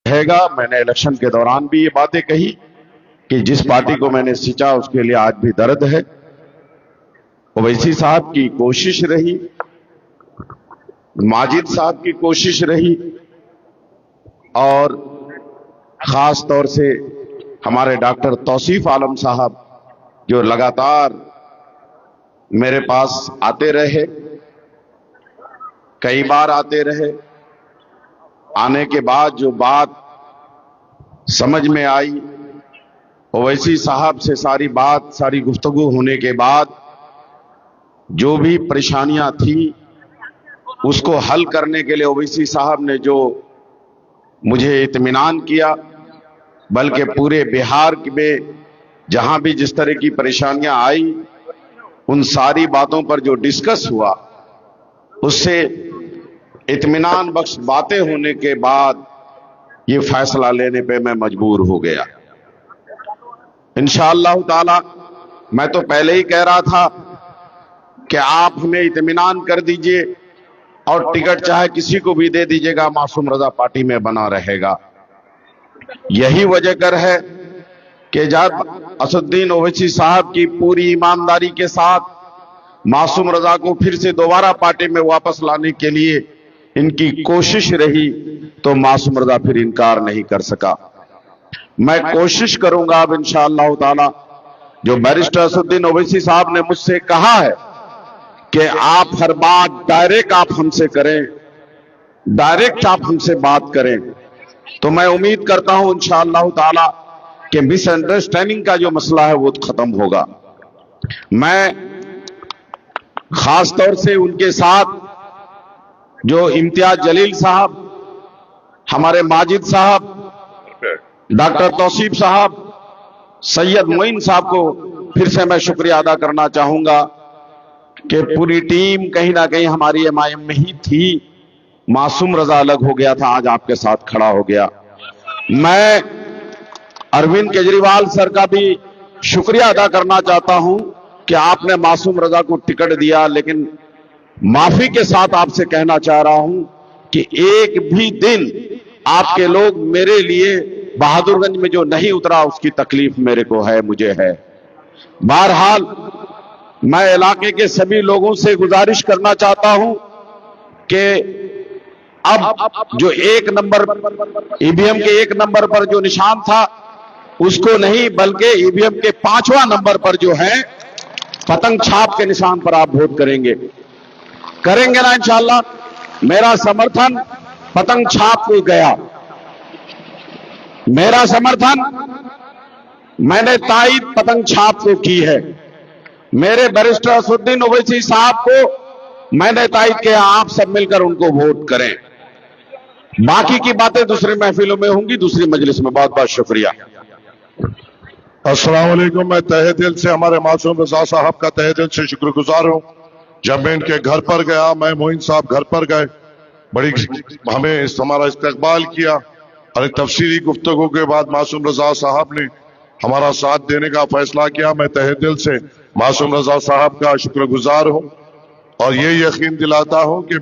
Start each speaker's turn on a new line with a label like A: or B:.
A: رہے گا۔ میں نے الیکشن کے دوران بھی یہ باتیں کہی کہ جس پارٹی کو میں نے سینچا اس کے لیے آج بھی درد ہے۔ اویسی صاحب کی کوشش رہی، ماجد صاحب کی کوشش رہی، اور خاص طور سے ہمارے ڈاکٹر توصیف عالم صاحب جو لگاتار میرے پاس آتے رہے، کئی بار آتے رہے۔ آنے کے بعد جو بات سمجھ میں آئی، اویسی صاحب سے ساری گفتگو ہونے کے بعد جو بھی پریشانیاں تھیں اس کو حل کرنے کے لیے اویسی صاحب نے جو مجھے اطمینان کیا، بلکہ پورے بہار میں جہاں بھی جس طرح کی پریشانیاں آئی ان ساری باتوں پر جو ڈسکس ہوا، اس سے اطمینان بخش باتیں ہونے کے بعد یہ فیصلہ لینے پہ میں مجبور ہو گیا۔ انشاءاللہ تعالی میں تو پہلے ہی کہہ رہا تھا کہ آپ ہمیں اطمینان کر دیجئے اور ٹکٹ چاہے کسی کو بھی دے دیجئے گا، معصوم رضا پارٹی میں بنا رہے گا۔ یہی وجہ کر ہے کہ جب اسد الدین اویسی صاحب کی پوری ایمانداری کے ساتھ معصوم رضا کو پھر سے دوبارہ پارٹی میں واپس لانے کے لیے ان کی کوشش رہی تو معصوم رضا پھر انکار نہیں کر سکا۔ میں کوشش کروں گا اب انشاءاللہ تعالی، جو بیرسٹر اسد الدین اویسی صاحب نے مجھ سے کہا ہے کہ آپ ہر بات ڈائریکٹ آپ ہم سے کریں، ڈائریکٹ آپ ہم سے بات کریں، تو میں امید کرتا ہوں انشاءاللہ تعالی کہ مس انڈرسٹینڈنگ کا جو مسئلہ ہے وہ ختم ہوگا۔ میں خاص طور سے ان کے ساتھ جو امتیاز جلیل صاحب، ہمارے ماجد صاحب، ڈاکٹر توصیف صاحب، سید معین صاحب کو پھر سے میں شکریہ ادا کرنا چاہوں گا کہ پوری ٹیم کہیں نہ کہیں ہماری ایم آئی ایم میں ہی تھی۔ معصوم رضا الگ ہو گیا تھا، آج آپ کے ساتھ کھڑا ہو گیا۔ میں اروند کیجریوال سر کا بھی شکریہ ادا کرنا چاہتا ہوں کہ آپ نے معصوم رضا کو ٹکٹ دیا، لیکن معافی کے ساتھ آپ سے کہنا چاہ رہا ہوں کہ ایک بھی دن آپ کے لوگ میرے لیے بہادر گنج میں جو نہیں اترا اس کی تکلیف میرے کو ہے، مجھے ہے۔ بہرحال میں علاقے کے سبھی لوگوں سے گزارش کرنا چاہتا ہوں کہ اب جو ایک نمبر ای وی ایم کے ایک نمبر پر جو نشان تھا اس کو نہیں، بلکہ ای وی ایم کے 5واں نمبر پر جو ہے پتنگ چھاپ کے نشان پر آپ ووٹ کریں گے نا انشاءاللہ۔ میرا سمرتھن پتنگ چھاپ کو گیا، میرا سمرتھن، میں نے تائید پتنگ چھاپ کو کی ہے۔ میرے بیرسٹر اسد الدین اویسی صاحب کو میں نے تائید کیا، آپ سب مل کر ان کو ووٹ کریں۔ باقی کی باتیں دوسری محفلوں میں ہوں گی، دوسری مجلس میں۔ بہت بہت شکریہ۔
B: السلام علیکم۔ میں تہہ دل سے ہمارے معصوم رضا صاحب کا تہہ دل سے شکر گزار ہوں۔ جب میں ان کے گھر پر گیا، میں معین صاحب گھر پر گئے، بڑی ہمیں ہمارا استقبال کیا، اور ایک تفصیلی گفتگو کے بعد معصوم رضا صاحب نے ہمارا ساتھ دینے کا فیصلہ کیا۔ میں تہہ دل سے معصوم رضا صاحب کا شکر گزار ہوں اور یہ یقین دلاتا ہوں کہ